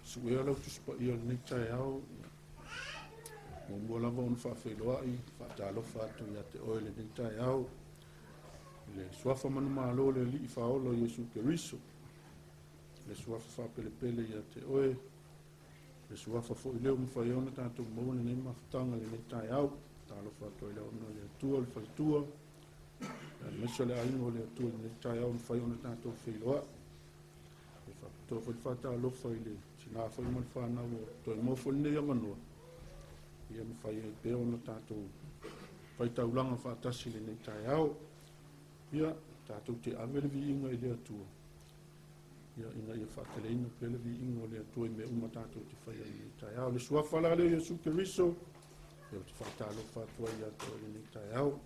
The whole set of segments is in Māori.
Suea lau tuspa ia nei tae au. Mua lava ona whaawhiloai, whaatalofa atu ia te oele nei tae au. Le suafa manu malo le li whaolo Iesu Keriso. Le suafa whapelepele ia te oe. Le suafa fo i leo mwhaiona tātou mauna nei mafutanga le nei tae au. Talofa atu i leo ona le atua, le whaitua. Le mesa le aingo le atua nei tae au mwhaiona tātou whiloa. Le whapatoa whai whaatalofa i le sinā whai man whanau o toi mofo nei amanua. Ia me whai e peo na tātou whaitaulanga whaatasi le nei tae au. Ia tātou te awele vi inga i le atua. Ia ina ia whaateleina pele vi inga o le atua i me uma tātou te whai ai nei tae au. Le suafa la leo Iesu Keriso. Ia te whaatalo whaatua i atua i nei tae au.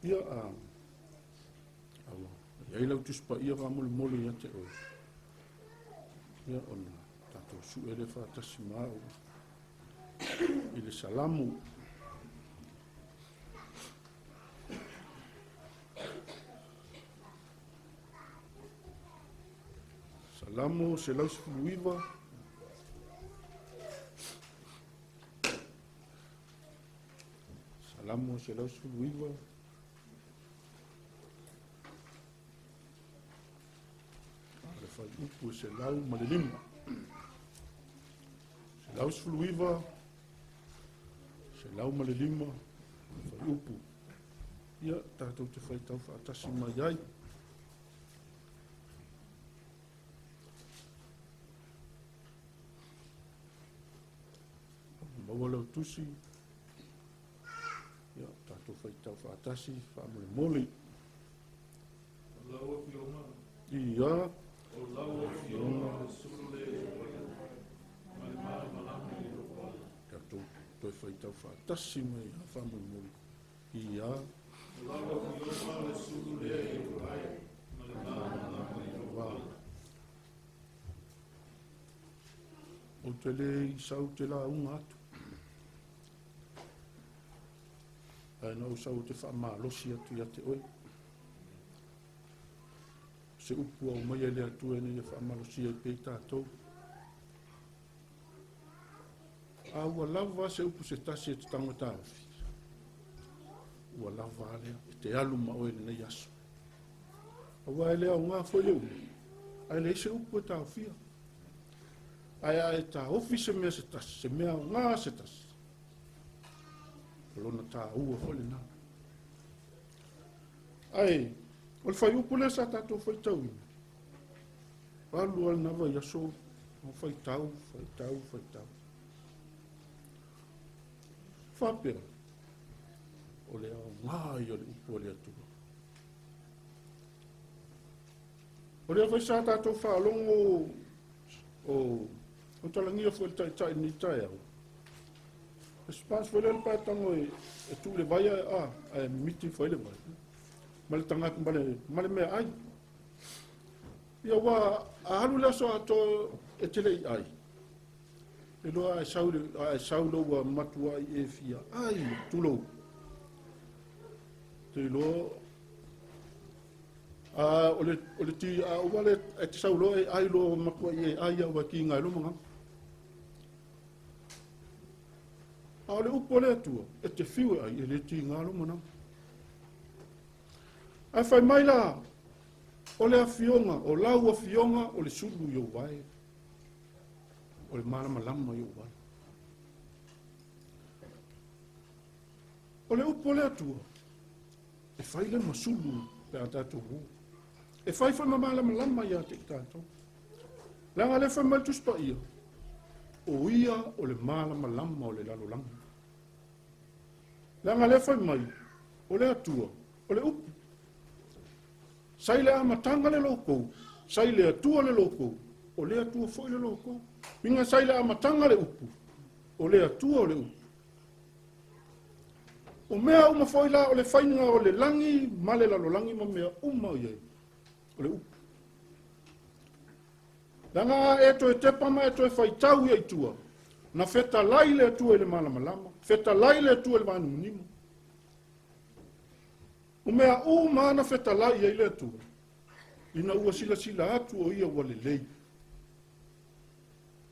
Ia awa. Ia ilau tuspa ia whamole mole ia te oe. Ia ona tātou suele whaatasi mau. I le Salamo. Salamo se lau sefuluiva. Salamo se lau sefuluiva. Le fai upu se lau malelima. Se lau sefuluiva. Se lau malelima. Le fai upu. Ia tātou te Faitau whaatasi mai ai. Mawalau Tusi. Ia tātou Faitau whaatasi, whaamole mole. Lawa Afioga. Ia. O lawa Afioga le sulu malamalama i roa. Tātou toi Faitau whaatasi mai a whaamole mole. Ia. O lawa Afioga le sulu i roa. Malamalama i roa. O te le i sau te la unga atu. Ai no sau te Faamalosi atu ia te oe. Se upu au mai le atu ene ia Faamalosi ai pei tātou. Ua lava se upu se tasi e te tango tāwhi. Ua lava alea e te alu ma oe nei aso. Awa e lea o ngā foi leu. Ai le se upu e tāwhia. Ai tā ofi se mea se tasi, se mea o ngā se tasi. Lona tā ua whole nā. Ai, o le whai upu le sa tātou Faitau ina. Walu al nawa i aso, o Faitau. Whapea, o le au ngāi o le upu o le atua. O le awhai sa tātou whaalongo o talangia whai tai ni tai au. Spans foi le patango e tu le vai a miti foi le vai. Mal tanga mal me ai. Ia wa alu la so ato e tele ai. E lo a saulo wa matua e fia. Ai tu lo. Te lo ole ti wale e saulo e ai lo matua e ai wa ki ngai lo manga. A le upo le atua, e te whiu ai, e le ti ngalo mana. Ai whai mai la, o le Afioga, o lau Afioga, o le sulu i o wai. O le malamalama i o wai. O le upo le atua, e whai le masulu pe a tātou hu. E whai malamalama i a te tātou. Langa le whai mai tuspa ia. O ia o le malamalama o le lalolanga. Langa le whai mai, o le atua, o le upu. Sai le amatanga le loko, sai le atua le loko, o le atua foi le loko. Minga sai le amatanga le upu, o le atua o le upu. O mea uma foi la o le whainga o le langi, ma le lalolangi ma mea uma o iei, o le upu. Langa e to e tepama e to e Faitau ia i tua. Na feta lai le atua le malamalama. Feta lai le atua le manumunimu. O mea mana feta lai ia i le atua. Ina ua sila atu o ia ua le lei.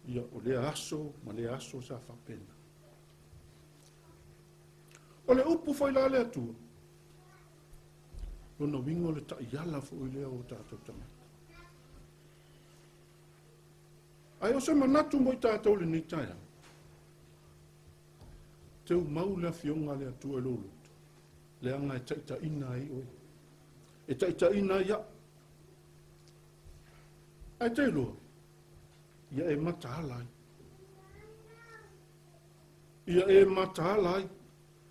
ia o le aso, ma le aso sa whapena. O le upu foi la le atua. Lona wingo le ta iala fo i lea o tātou tangata. Ai o se manatu mo i tātou le ni taia. Teu mau le Afioga le atua e loloto. Le anga e taita ina ai oi. E taita ina ia. Ai te loa. Ia e mataala ai. Ia e mataala ai.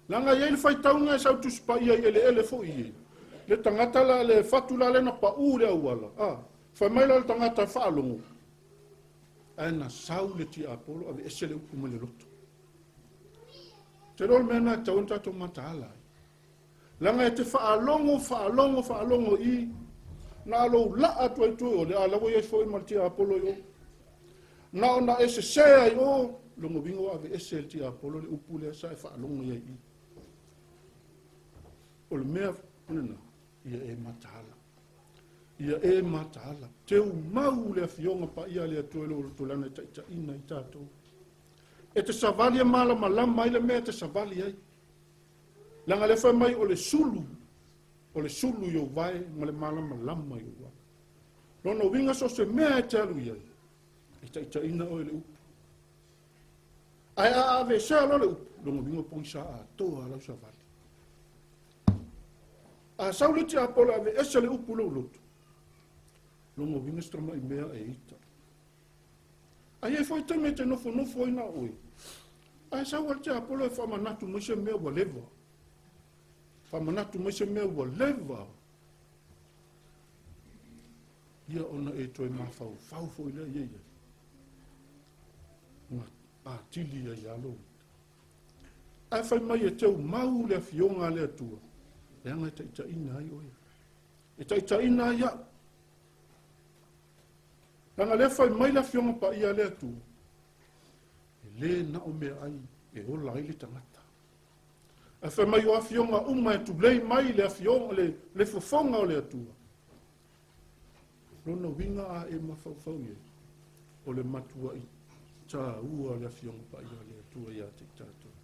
Langa ia le faitaunga e sau tusi pa ia ele ele fo ia. Le tangata la le fatu la le na pa u le awala. Fai mai la le tangata whaalongo. Ai na sau le ti apolo ave ese le upu le loto. Te rol mena e taunta to mataala ai. Langa e te whaalongo i. Na lo la atu ai tui o le alawo i fo i malti apolo yo. Na ona ese sea i o. Longo bingo ave ese le ti apolo le upu le sa e whaalongo i i. O le mea punena, ia e mataala. Ia e mataala. Teu mau le Afioga pa ia le atuelo o tolana i taita ina i tātou. E te savali e malamalama i le mea te savali ai. Langa le whai mai o le sulu i o vai, ma le malamalama i o vai. Lona winga so se mea e te alu i ai. E taita ina o le upu. Ai a ave sea lo le upu. Lona winga pong sa a toa lau savali. A sauliti a pola ave ese le upu lo loto. Longo winga strama i mea e ita. Ai e foi teme te nofo ina oi. Ai sauliti a pola e whamanatu moise mea wa leva. Whamanatu moise mea wa leva. Ia ona e toi mawhau. Whau fo i lea ia. Nga a tili a ialo. Ai whai mai e teu mau le Afioga le atua. E anga e taita ina ai oia. E taita ina ai a. Langa le whai mai la Afioga pa ia le atu. E le na o mea ai. E ola ai le tangata. E whai mai o Afioga uma e tu lei mai le Afioga le fofonga o le atua. Lona winga a e mawhauwhau ia. O le matua i tā ua le Afioga pa ia le atua ia te tātou.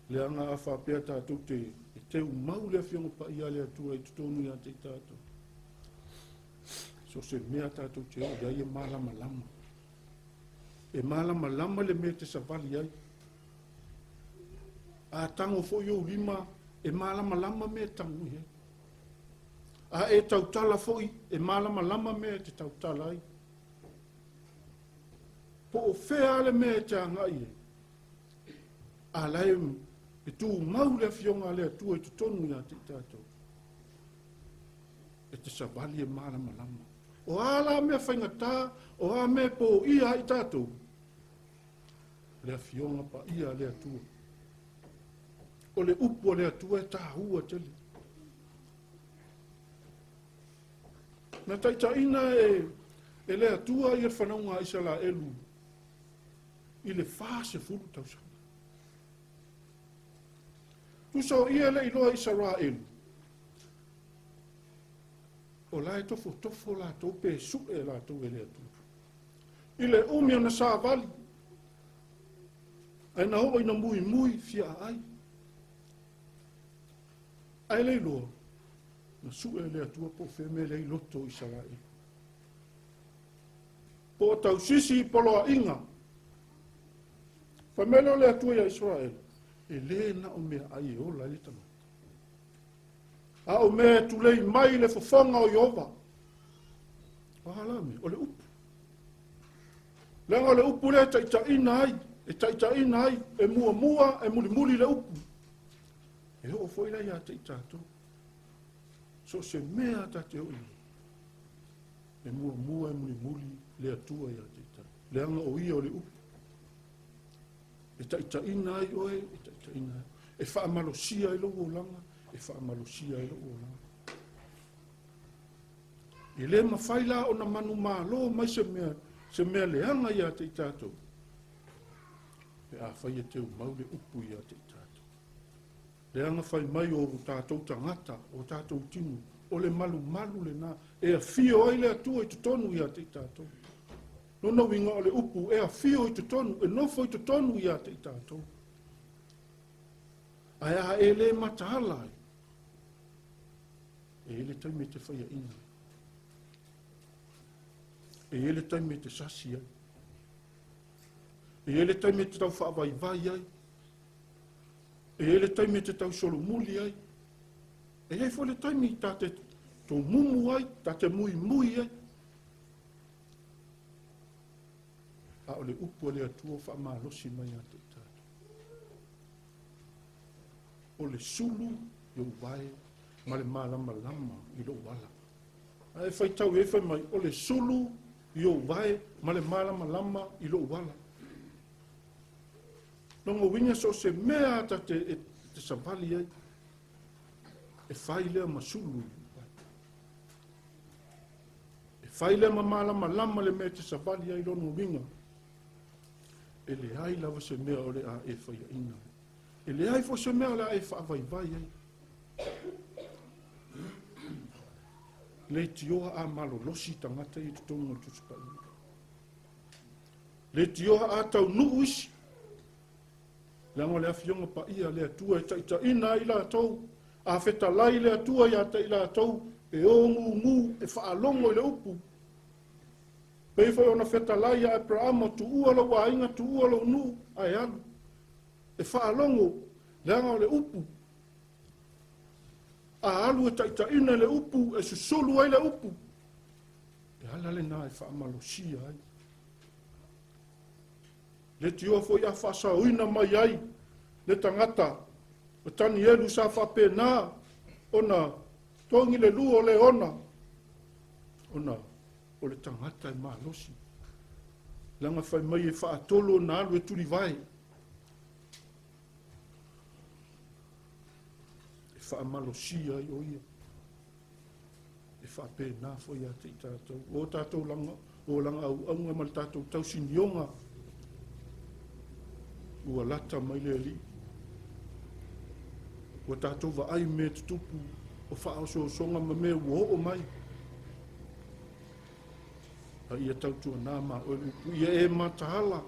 Le anga a whapea tātou te teu mau le Afioga pa ia le atua i tutonu ia te tātou. So se mea tātou te o ia e malamalama. E malamalama le mea te savali ai. A tango fo yo lima e malamalama mea tangu ia. A e tautala foi e malamalama mea te tautala ai. Po o fea le mea te angai e. A lai e tu mau le Afioga le atua i tutonu ia te tātou. E te savali e malamalama. O ala mea whaingatā, o a mea po ia i tātou. Le Afioga pa ia le atua. O le upu le atua e tā hua tele. Na taitaina e le atua i e whanaunga i sala elu. I le whase furu tausanga. Tusa o ia le iloa i sara elu. O lai tofo la tau pe su e la tau e le atua. I le umi ana sa vali. Ai na hoa ina mui fia ai. Ai le iloa. Na su e le atua po feme le loto i sara elu. Po tau sisi poloa inga. Famelo le atua ia Israel. E le na o mea ai e ola i tanga. A o mea tulei mai le fofonga o Iova. Wahalame, o le upu. Lenga le upu le taitaina ai. E taitaina ai. E mua, e muli le upu. E o foi la ia taitato. So se mea tate o ina. E mua, e muli le atua ia taitato. Lenga o ia o le upu. E taitaina ai oe, e taitaina ai. E faamalosia i logo langa. E faamalosia i logo langa. I le mawhaila o na manu malo mai se mea leanga ia te tātou. E a whai e teu mau le upu ia te tātou. Leanga whai mai o tātou tangata, o tātou tinu, o le malu le nā. E a whio ai le atua i tutonu ia te tātou. Lona winga o le upu e a fio i te tonu, e nofo i te tonu ia te i tātou. Ai a e le matahala ai. E ele tai me te whaia ina. E ele tai me te sasi ai. E ele tai me te tau whaavai vai ai. E ele tai me te tau solo muli ai. E hei fo le tai me ta te tō mumu ai, ta te mui mui ai. A o le upu o le atua Faamalosi mai a te tātou. O le sulu i o vai, ma le malamalama i lo wala. A e Faitau e whai mai, o le sulu i o vai, ma le malamalama i lo wala. Nongo winga so se mea ta te savali ai, e whai lea ma sulu. E whai lea ma malamalama le mea te savali ai lono winga. E le ai lava se mea o le a e whaia ina. E le ai fo se mea o le a e whaavai vai ai. Le tioha a malolosi tangata i te tonga Tusi Faitau. Le tioha a tau nuuisi. Langa le Afioga pa ia le atua e taita ina i la tau. A feta lai le atua ia ta i la tau. E o ngu e whaalongo i le upu. Pei fai ona feta lai a e praama tu ualo wa inga tu ualo nu ai alu. E whaalongo langa le upu. A alu e taita ina le upu e susulu ai le upu. E ala le na e Faamalosi ai. Le tio foi a whasauina mai ai. Le tangata. O tani elu sa whapena. Ona tongi le lu o le ona. Ona o le tangata e Malosi. Langa whai mai e whaatolo na alu e turi vai. E Faamalosi ai o ia. E whapena foi a te i tātou. O tātou langa, o langa au aunga mal tātou tau sinionga. Ua lata mai le li. Ua tātou wa ai me tutupu o whao so songa ma me ua o mai. A ia tautua nā ma o upu ia e matahala.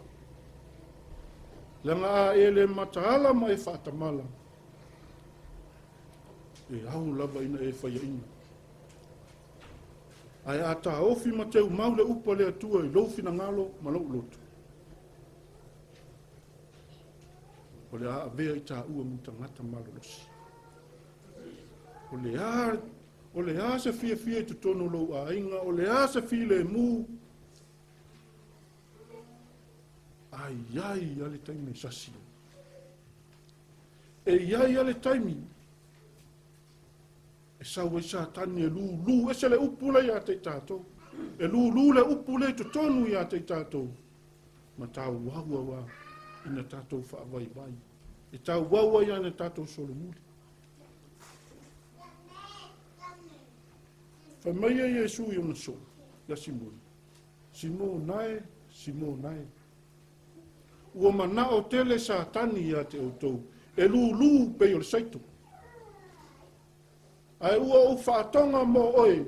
Langa a e le matahala ma e whaatamala. E au lava ina e whaia ina. Ai a tā ofi ma teu mau le upa le atua i loufi na ngalo ma lau loto. O le a vea i tā ua mu tangata malolosi. O le a se fia i tu tono lou a inga, o le a se fia le mu. Ai, ale taimi sasi. E iai ale taimi. E sau e sa tani e lu, e se le upule ia te tātou. E lu le upule tu tonu ia te tātou. Ma tau wawa ina tātou whaavai vai. E tau wawa ia ina tātou solo muli. Whai mai e Iesu i ona so, ia Simon. Simon nae. Ua mana o tele sa tani ia te outou. E lu pe o le saito. Ai ua o whaatonga mo oe.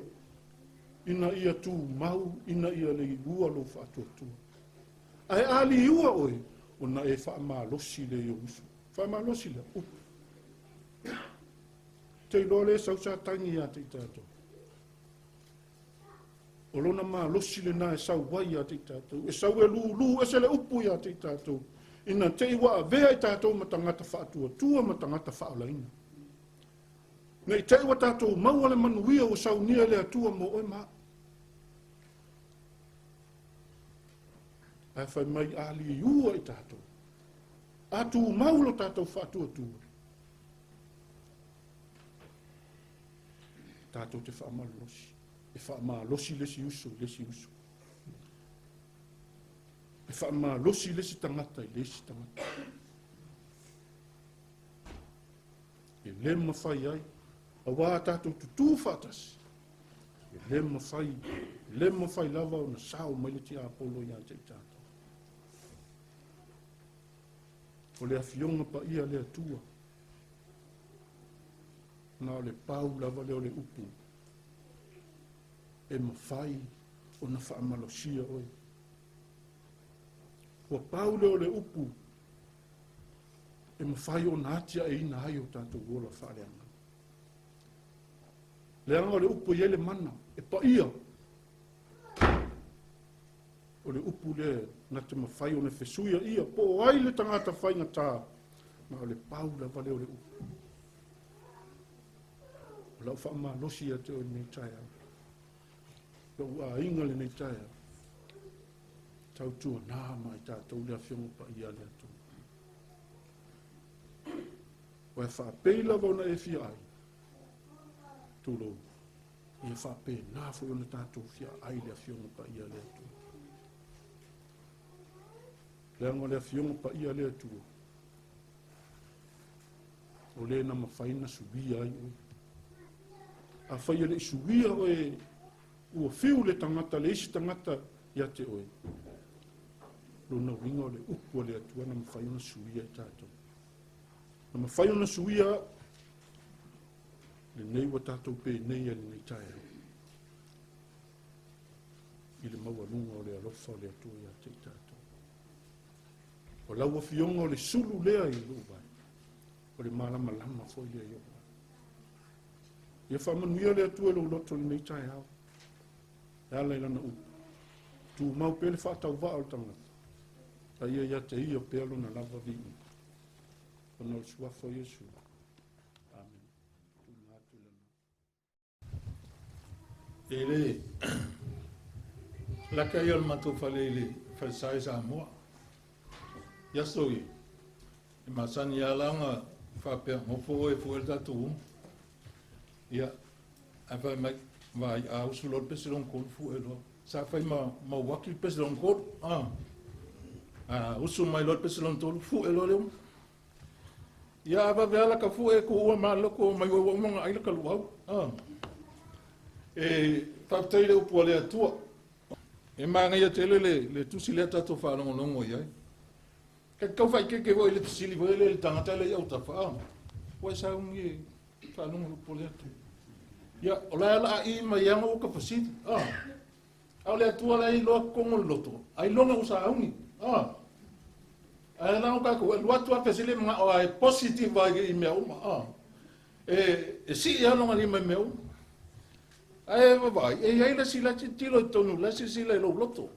Ina ia tu mau, ina ia le ua lo whaatotua. Ai ali ua oe. Ona e Faamalosi le i usu. Faamalosi le upu. Te lole sau sa tangi ia te tātou. O lona Malosi le na e sau wai ia te tātou. E sau e lu e se le upu ia te tātou. Ina te iwa a vea i tātou ma tangata whaatua ma tangata whaolaina. Nei te iwa tātou maua le manuia o sau nia le atua mo oe maa. Ai whai mai ali iua i tātou. Atu maulo tātou whaatua tua. Tātou te Faamalosi. E Faamalosi lesi uso. E Faamalosi lesi tangata i lesi tangata. E le mawhai ai. A wā tātou tutu whātasi. E le mawhai lava o na sao mai le ti apolo i ante i tātou. O le Afioga pa ia le atua. Na o le pau lava le o le upu. E mawhai o na Faamalosia oe. Ua pau leo le upu. E mawhai o nātia e ina ai o tātou wola whareanga. Leanga o le upu i ele mana, e pa ia. O le upu le na te mawhai o ne whesuia ia, po ai le tangata whainga tā, ma o le pau la vale o le upu. O lau Faamalosi a te o nei tai au. Lau a inga le nei tai au. Tau tua nā mai tātou le Afioga pa ia le atu. O e whaapela vau na e fia ai. Tūlou. I e whaapela nā fo i ona tātou fia ai le Afioga pa ia le atu. Leanga le Afioga pa ia le atu. O le na mawhaina subia ai oi. A whaia le subia oe ua whiu le tangata, le isi tangata ia te oe. Lona winga o le upu le atua na mawhaina subia i tātou. Na mawhaina subia le nei wa tātou pe nei ali nei tae. I le maua lunga o le alofa o le atua ia te i tātou. O laua fionga o le sulu lea i luwa. O le malamalama foi lea i oa. Ia whamanuia le atua lo loto le nei tae hao. E ala ilana upu. Tu mau pele whaatau waa o tangata. Ta ia te ia pelo na lava vini. Ona o suafo Yesu. Amen. Ele la kai al mato fale ele fa sai sa mo. Ya soi. E masani ya langa fa pe mo fo e fo el tatu. Ya ava mai vai a usulor pesilon ko fu elo. Sa fai ma wakil pesilon ko. Usu mai lot pesilon tolu fu elo le. Ya ava vela ka fu e ko ua ma loko mai ua monga ai ka luau. E whaptai le upu le atua. E maanga ia tele le tusi le tato whanongonongo iai. Ka kau whai keke voi le tusili voi le tangata le iau ta wha. Wai sa ungi whanongo upu le atua. Ia, o la ala i ma ianga o ka pasiti. Au le atua le i loa kongo loto. Ai longa usa ungi. Ai la o ka ko lua tua pesile ma o ai positive vai i mea uma. E si ia longa ni mea uma. Ai vai, e ai la sila tilo tonu, la sila lo loto.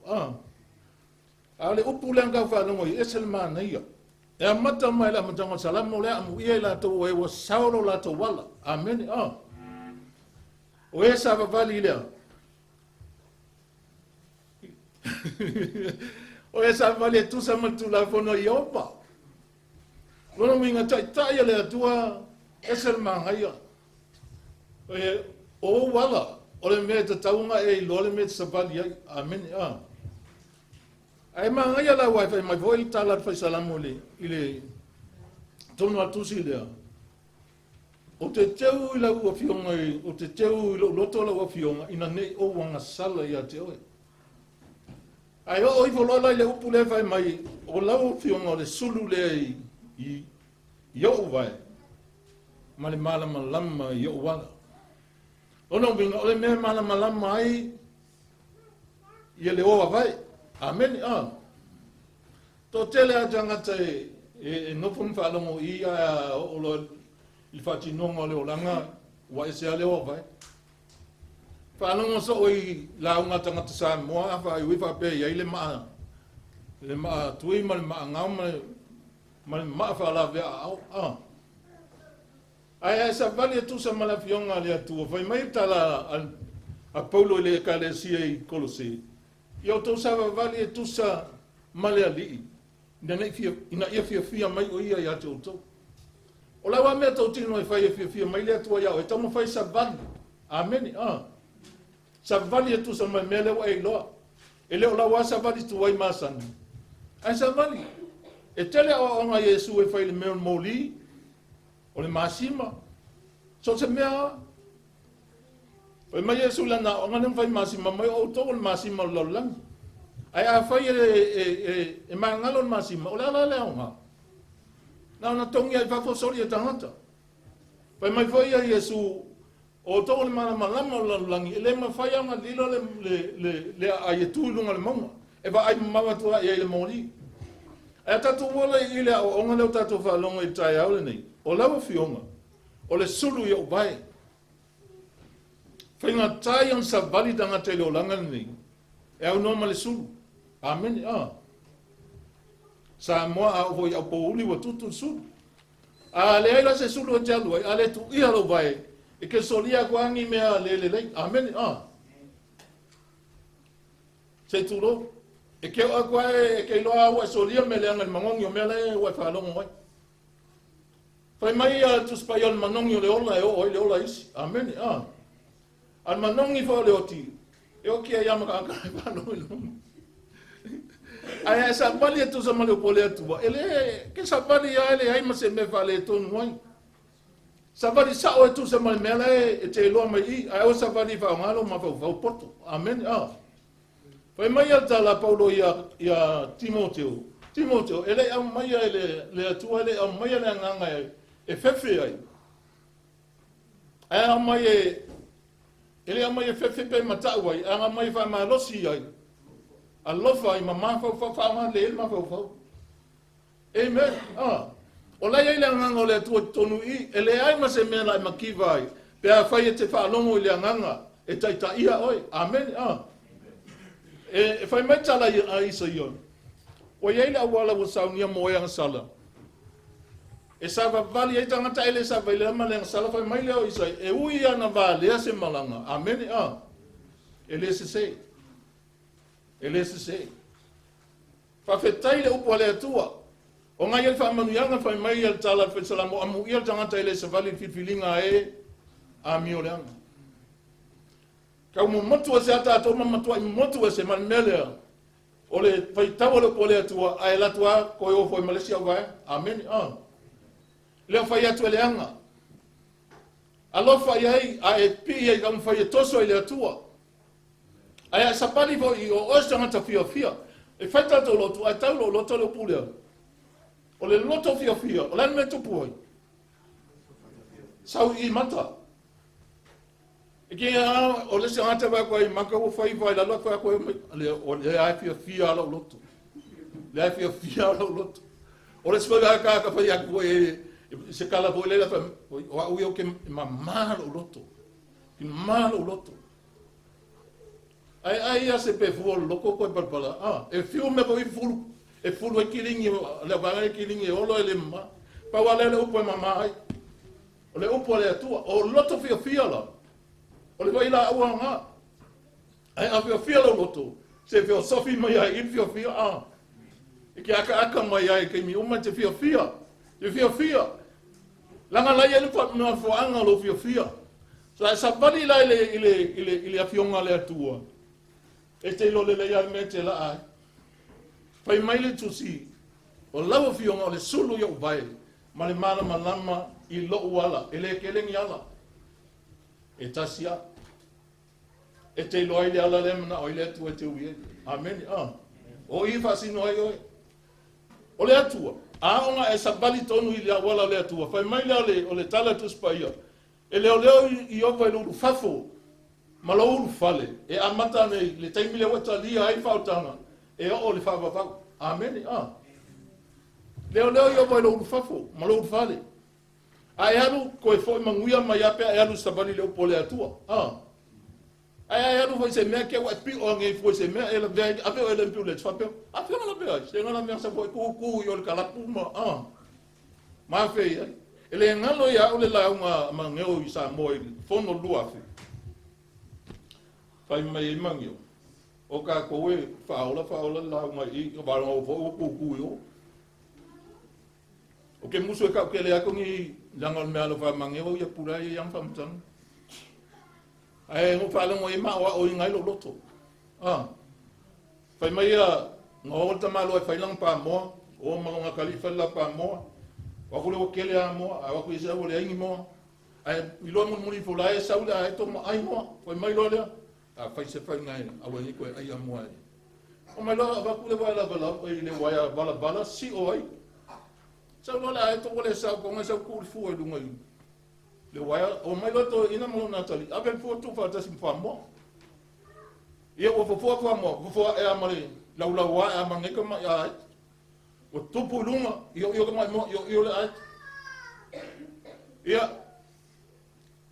Ale upu le anga fa no i esel mana ia. E amata mai la mata salamo le amu ia la to e was saulo la to wala. Amen. O esa va vali le. O esa vali tu sa matu la fono iopa. Lono minga tai le tua esel mana ia. O wala. Ole me te taunga e lole me te savali ai. Amen. Ai manga ia la wifi mai voi tala fa salamo le ile tono atusi le. O te teu i la ua fionga o te teu i loto la ua fionga ina nei o wanga sala ia te oe. Ai o i volola le upu le vai mai o la ua fionga le sulu le i o vai. Ma le malamalama i o wala. Ono vinga ole me malamalama ai ia le oa vai. Amen. To tele a tangata e nofum whalongo i a olo i whati nonga le o langa wa e sea le oa vai. Whalongo so oi launga tangata sa moa a wha i wifa pe i le maa tui ma le maa ngau ma le maa whala vea au. Ai sa vale tu sa mala fionga le atua vai mai tala a Paulo le kalesia i Kolose. Yo to sa vale tu sa male ali. Ina ia fia mai o ia ya to. O la wa me to tino e fai fia mai le atua ya o tamo fai sa vale. Amen. Sa vale tu sa mai mele o e lo. Ele o la wa sa vale tu wai masan. Ai sa vale. E tele o nga Yesu e fai le me moli. O le masima. So se mea. O mai Yesu lana o ngana fai masima mai o to o masima lo lang. Ai a fai e mangalo masima o la nga. Na tongi ai fa fo sori e tangata. Pai mai fai Yesu o to o malamalama lo lang ele ma fai nga lilo le ai tu lunga le monga. E va ai mama tua e le moli. E tatu wala i le o onga leo tatu whalonga i tai au le nei. O lawa fionga. O le sulu i o vai. Whainga tai ang sa vali tanga te leo langa nei. E au noma le sulu. Amen. Sa moa au hoi au pouli wa tutu sulu. A le aila se sulu o jalu ai. A le tu ia lo vai. E ke solia kwangi mea le. Amen. Se tulo. E ke o kwa e ke loa wa solia me le anga mangongi o mele wa whalonga wai. Pai mai a tu spaion manongi o le ola e o le ola isi. Amen. Al manongi fa le oti. E o kia yama ka whalonga. Ai sa bali tu sa male pole atua. Ele ke sa bali ya ele ai ma se me vale tonu wai. Sa bali sa o tu sa male mele e te loa mai i. Ai o sa bali fa ngalo ma fa porto. Amen. Pai mai alta la Paulo ia Timoteo. Timoteo, ele au mai le atua ele au mai le nganga e fefe ai. Ai au mai ele au mai e fefe pe matau ai, au mai Faamalosi ai. Alofa ai mama fa ma le ma fa. Amen. O lai ele nganga le atua tonu i, ele ai ma se mena ai makiva ai. Pe a fai te fa longo ile nganga e taita ia oi. Amen. E fai mai tala a isa ion. O iei la wala wa saunia moe ang sala. E sa vali e tangata ele sa vai le male ang sala fai mai leo isa. E ui ana vale se malanga. Amen. Ele se se. Ele se se. Fa fetai le upo le atua. O ngai el fa manuianga fai mai el tala fe salamo amu il tangata ele sa vali fifilinga e a mioleanga. Kau mo motua se ata to matua I motua se man mele. Ole faitau le pole atua ai la tua ko o foi Malaysia vai. Amen. Le fai atu le anga. Alo fai ai a pi ai am fai toso le atua. Ai sa pali vo I o ostanga ta fia. E faita to loto ai tau loto le pule. Ole loto fia. Ole me to poi. Sau I mata. Kia o le se ata va ko maka o fai vai la fa ko le ai fia la loto. Le ai fia la loto. O le swa ka fai ko se kala bo le la fa o yo ke mama lo loto. Ki mal o loto. Ai se pe fu loko ko pala. E fiu me ko I fulu. E fulu e kilingi le va e kilingi o lo ele ma. Pa wala le upo mama ai. O le upo le atua o loto fia la. O le vai la aua nga. Ai a fia lo loto. Se fio sofi mai ai fia. E ke aka mai ai ke mi uma te fia. Te fia. Langa lai ele fa me fo anga lo fia. Sa vali la ile Afioga le atua. E te lo le ia me te la ai. Pai mai le tusi. O lawa Afioga o le sulu yo vai. Ma le malamalama I lo wala. Ele kelengi ala. E tasia. E te loai le ala lemna o ile atu e te ui. Amen. O I fasino ai oi. O le atua. A onga e sabali tonu I le wala le atua. Fai mai le o le tala tu spaia. E leo I opa I lulu fafo. Ma lo ulu fale. E amata nei le taimi le wata lia ai fautanga. E o le fafafau. Amen. Leo I opa I lulu fafo. Ma lo ulu fale. Ai alu ko e foi manguia mai ape ai alu sabali le opole atua. Ai alu foi se me ke wa pi o ngai foi se me ele ve ape ele pi le tfape. Ape na be se ngala me sa foi ku yo le kala puma. Ma fe ele ngalo ya ole la uma mangeo I sa moi fono lua fe. Fai mai mangio. O ka ko e faola la uma I ba no fo ku yo. O ke muso e ka ke le ako ni langal me alo fa mangeo ya pura yang famtang. Ai mo fa mo ma o ngai lo loto. Fai mai ngol ta malo e fai lang pa mo o mga kalifa la pa mo. Wa ko le ke le mo a ko isa o le ngi mo. Ai I lo mo ni fo la e sa ula ai to ai mo. Fai mai lo le. A fai se fai ngai a wa ni ko ai mo ai. O mai lo va ko le wa la le wa bala si o ai. Sa lo la to le sa ko nga sa ku fu e lunga le wa o mai lo to ina mo na tali a ben fu tu fa ta sim fa mo ye o fo mo fo e amale la wa a mangi ko ma ya O tupu lunga, yo ka mai mo, yo le ai. Ia,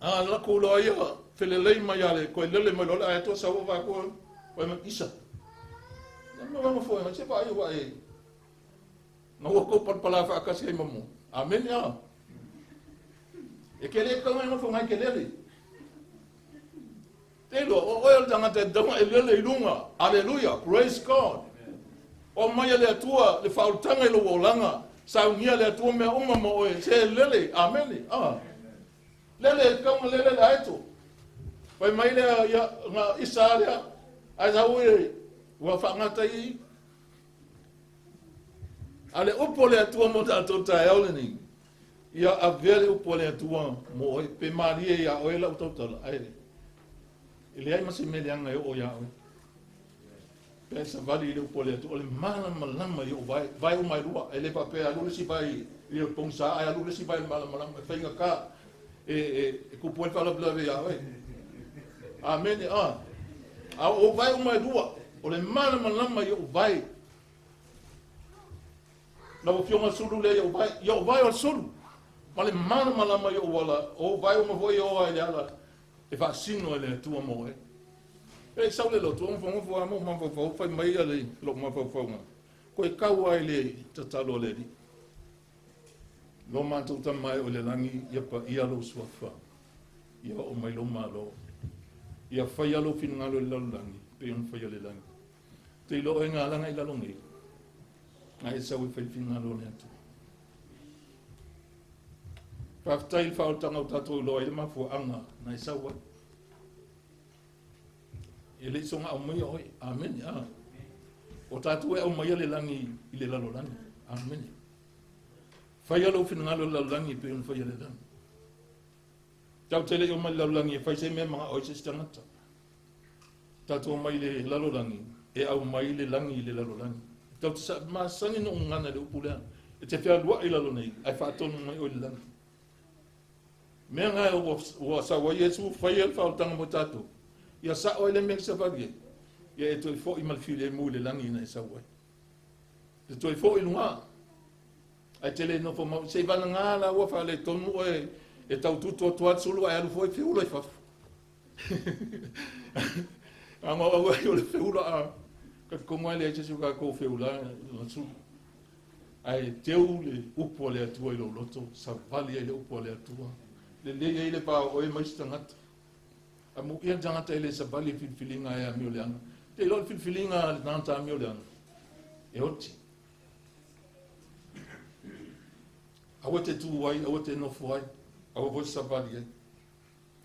la kulo ia, felelei mai ale, koe lele mai lola ai to sa wa ko, koe mai isa. Não foi, você vai. Não vou comprar palavra a casa mamu. Amém, já. E que ele como não foi mais que ele. Telo, o ele tanga te dama ele ilunga. Aleluia, praise God. O mai ele tua, le fautanga ele wolanga. Sa unia le tua me uma mo e se lele. Amém. Lele como lele lá itu. Vai mai le ya na Isaia. Azawe wa whangatai ale upo le atua mo tatou taeole ni ia avele upo le atua mo oi pe maria ia oe lau tautala aere ile ai masi meleanga e o ia oe pe sa vali le upo le atua le malamalama i o vai o mai rua ele pape alu si vai i o pongsa ai alu si vai malamalama whainga ka e kupu e whala blave ia oe amen o vai o mai rua o le malamalama i o vai na o fionga sulu le i o vai o sulu ma le malamalama i o wala o vai o mavoi o ai ala e fa sino ele tua mo e sau le loto o fongo fo amo ma fo fai mai ale lo ma fo fonga ko e kau ai le tatalo le di lo ma tu tamai o le langi ia pa ia lo suafa ia o mai lo malo ia fai alo finngalo le langi pe on fai le langi te lo e ngala ngai la longi ngai sa we fai ngalo le atu pa tai fa o tanga o tatu lo e ma fu anga nai sa wa ele songa o mai oi amen o tatu e o mai le langi i le lalo langi amen fai alo ngalo le langi pe on fai le langi tau tele o mai le langi fai se me ma o se stangata tatu mai le lalo langi e au mai le langi le lalo langi tau sa ma sangi no ngana le upula e te fia lua i lalo nei ai fa tonu mai o le langi me nga o sa wa yesu fai el fa tanga mo tatu ia sa o le mek sa vagi ia e to fo i mal file mu le langi na sa wa e to fo i lunga ai tele no fo ma se va nga la wa fa le tonu e tau tu to sulu ai alu fo i fiulo i fa anga o le fiulo a ka konga le jesu ka ko fiula su ai teu le upo le atua i lo loto sa vali le upo le atua le le pa o e mai stangat a mu ia jangata ele sa vali filinga e mi ole anga te lo filinga le nanta mi ole anga e oti a wote tu wai a wote no foi a wo sa vali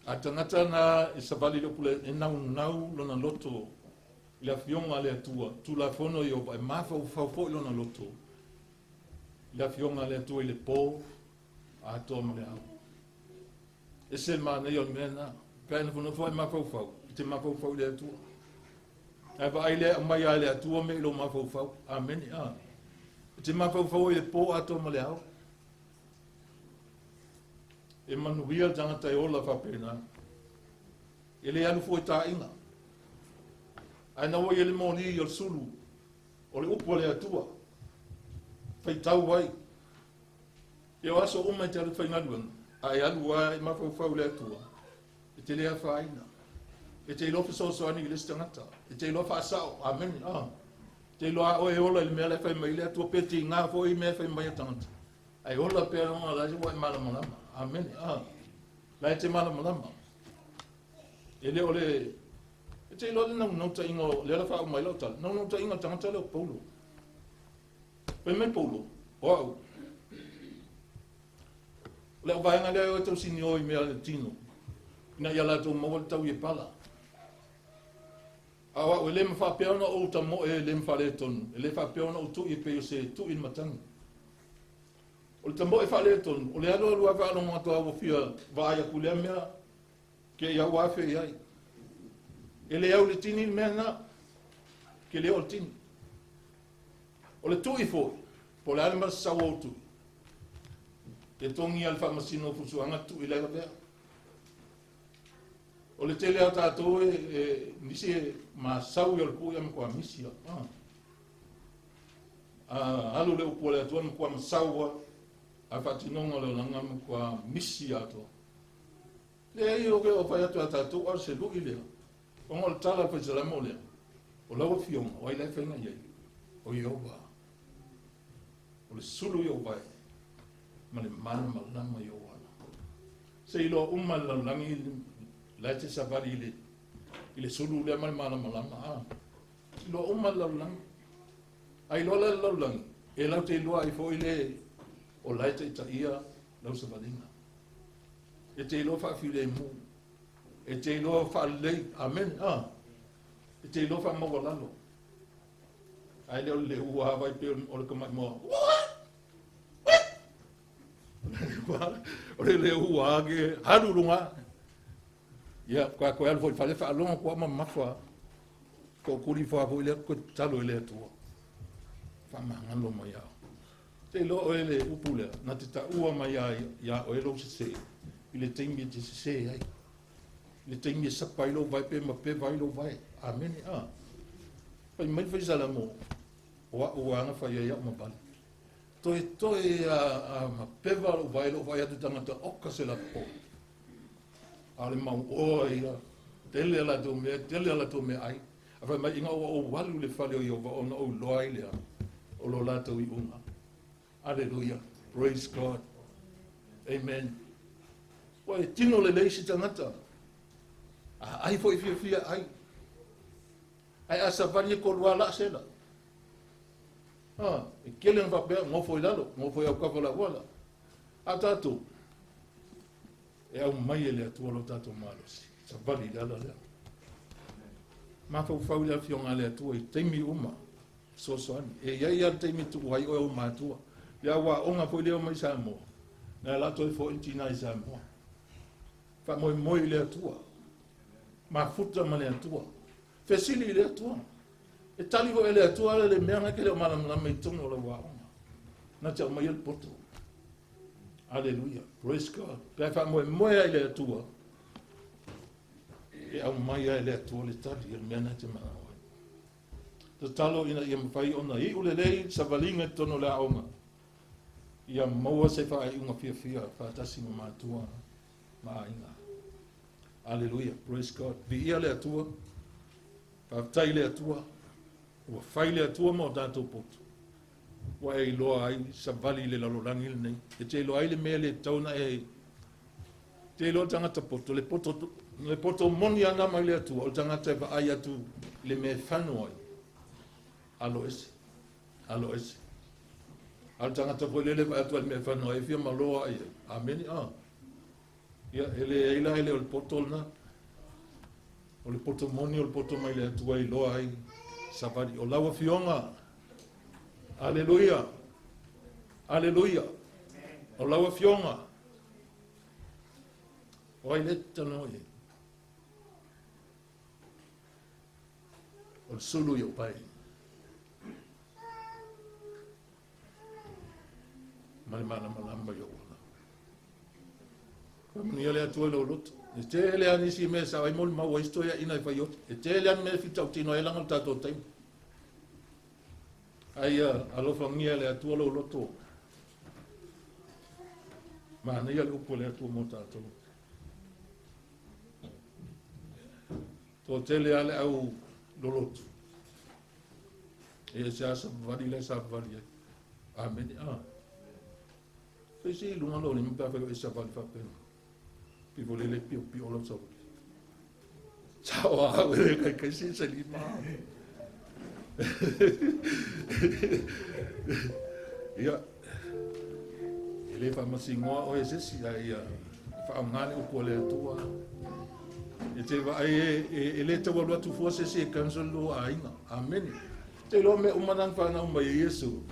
a tangata na e sa vali le pule e nau lo na loto le Afioga le atua tu la fono yo ba mafa u fa fo lo na loto le Afioga le atua le po a to me au e se ma ne yo mena pe no fono fo mafa u fa te mafa u fa le atua e va ile mai ale atua me lo mafa u fa amen te mafa u fa le po a to me au e manuia janga tai ola fa pena ele anu fo ta inga ai na wai ele moni i o sulu o le upo le atua faitau wai e o aso uma te alu whaingaluan ai alu wai mawhau le atua e te lea whaina e te ilofa so ani i le stangata e te ilofa asao amen te iloa o e ola i le mea le whai mai le atua pe te ngā fo i mea whai mai atangata ai ola pe anonga la wai malamalama amen lai te malamalama e le o le e te ilo no ta ingo le la fa o mai lota no ta ingo tanga le polo pe me polo wow le vai nga le o to sinio i me al tino na ya la to mo ta u pala awa o le me fa pe ona o ta mo e le me fa le ton le fa pe ona o tu i pe se tu in matang o le tambo e fa le ton o le alo lu va no mo to o fia vai a kulemia ke ya wa fe ai ele au le tini mena ke le o tini o le tui fo po le alma sa Autu e tongi al famasino fusu anga tu ile ga o le tele ata to nisi ma sau yo ku yam ko misia Alu le upu le atua mkua msawa. A whatinonga le langa mkua misi ato. Le ei oke o whai atu atatu au se lui lea. O ngol tala pa Salamo lea. O lawa fionga, o ai lai whainga iei. O Iowa. O le sulu Iowa. Ma le malamalama Iowa. Se ilo umma langi lai te savali ile sulu lea ma le malamalama. Ilo umma langi. Ai lola langi. E lau te ilua i fo ile o lai te itaia lau savalinga. E te ilo whaafile mu. E te ilo whaalei. Amen. E te ilo wha mawalalo. Ai leo le ua vai pe o le kamai moa. O le ua age harurunga. Ia, koe alu foi whale whaalonga kua ma mawha. Ko kuri whaafo ile ko talo ile atua. Whamangalo mai au. Te ilo o ele upulea. Na te taua mai ia o elo se se. Ile teimi te se se ai. Le teimi sapa ilo vai pe ma pe vai lo vai. Amen. Pai mai fai Salamo. O anga fai ia ma bali. Toi ma pe vai lo vai atu tangata oka se la po. Ale mau o ia. Tele ala to me ai. Afai mai inga o walu le fale o Iova ona o loai lea. O lo lato i unga. Hallelujah. Praise God. Amen. Wai tino le leisi tangata. Ai foi fia ai. Ai asa vani ko wala sela. E kelen va be mo foi lalo, mo foi au kavala wala. Atatu. E au mai ele atu lo tato malosi. Sa vali lala le. Ma fa fa ula fionga le atu e temi uma. So ani. E ia temi tu wai o matua. Ya wa onga foi le mai Salamo. Na la to fo intina Salamo. Fa moi le atua. Mafuta ma le atua. Fesili le atua. E tali vo le atua le meanga ke le malamalama i tono le wa. Na te mai el poto. Hallelujah. Praise God. Pe fa moi le atua. E au mai le atua le tali el meanga te mana. Te talo ina ia mawhai ona i ule lei savalinga tono le aonga. Ia maua se wha ai unga fia whaatasi ma matua ma inga. Hallelujah, praise God. Vi ia le atua, whaftai le atua, ua whai le atua ma o tātou poto. Wa e loa ai savali le lalolangi le nei. E te loa ai le mea le tauna e te loa tangata poto, le poto moni ana mai le atua, o tangata e wa ai atu le mea whanua ai. Alo ese. Al tangata po lele va atu al me fa no e fia maloa ai. Amen. Ia ele o poto na. O le poto moni o le poto mai le atu ai loa ai. Savali o lawa fionga. Hallelujah. O lawa fionga. O ai le tano e. O sulu yo pai. Malamalama yo wala. Kami ni ale atua lo loto. E te ele ani si me sa ai mol ma wa historia ina fa yo. E te ele ani me fitau tino ela ngal tato tai. Ai alo fa ngi ale atua lo loto. Ma ni ale upo le atua mo tato. To te ele ale au lo loto. E sa vali le sa vali. Amen. Fesi lunga lo ni mpa fa esa vali fa pen. Pi volele pi o lo so. Ciao, kai si se li ma. Ia. Ele fa masingoa o ese si ai fa ngani o pole tua. E te va ele te wa tu forse se cancel lo ainga. Amen. Te lo me umanan fa na umba Yesu.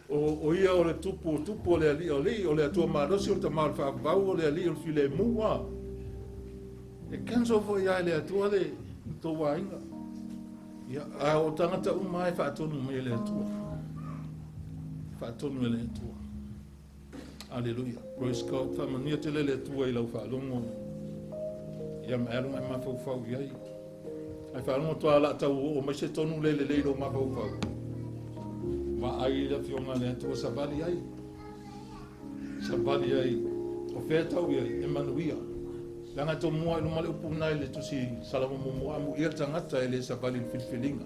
O ia o le tupu le ali o le atua marosi o te mal fa vau o le ali o file mua. E kanso fo ia le atua le to wainga. Ia a o tangata umai fa tonu me le atua. Fa tonu le atua. Hallelujah. Praise God. Fa mania te le atua i lau fa longo. Ia maero mai mafau fau iai. Ai fa longo toa la tau o mai se tonu le lo mafau fau. ai la fionga le Atua sa vali ai. Sa vali ai. O Faitau ai, Emanuia. Langa to mua ilo male upu nai le tusi Salamo mua mu ia tangata ele sa vali filfilinga.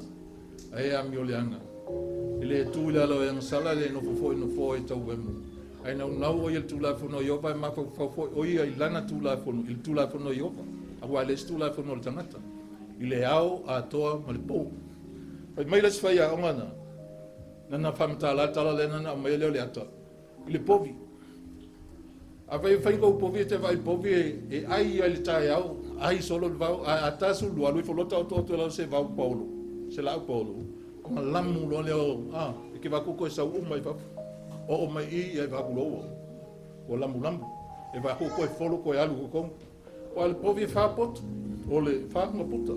Ai ami o leanga. Ele tu la lo yang sala le no fo e tau wemu. Ai nau o il tu la fono yoba ma fo o ia ilana tu la fono il tu la fono yoba. Agua le tu la fono tangata. Ile au a toa ma le po. Ai mai la sfaya ongana. Nana famta la tala le nana mai le ata. Ile povi. Avai fai ko povi te vai povi e ai le tai au ai solo va a tasu lu alu folota to la se va Paulo. Se la Paulo. Ma lamu lo le e ke va ko sa mai fa. O mai e va kulo. O lamu e va ko e folo ko alu ko. O al povi fa pot o le fa ma puta.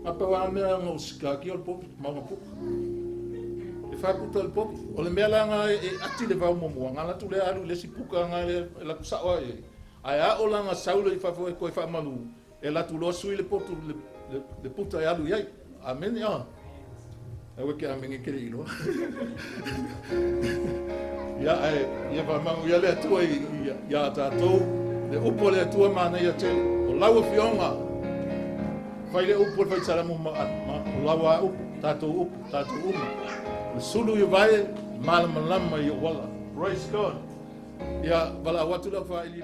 Apa wa me no ska ki o povi ma puta. Fa puta le pop o le mela nga e ati le va mo nga la tu le alu le sipuka nga la sa wa e ai o la nga saule fa fo ko fa malu e la tu lo sui le potu le puta alu ia amen ya e we ke amen ke ilo ya ai ya va ma ya le tu ya ta to le upo le tu ma na ya te o la wo fionga fai le upo fai Salamo ma la wa upo tato sulu yu vai malamalama yu wala. Praise God. Ya bala watu la fa ili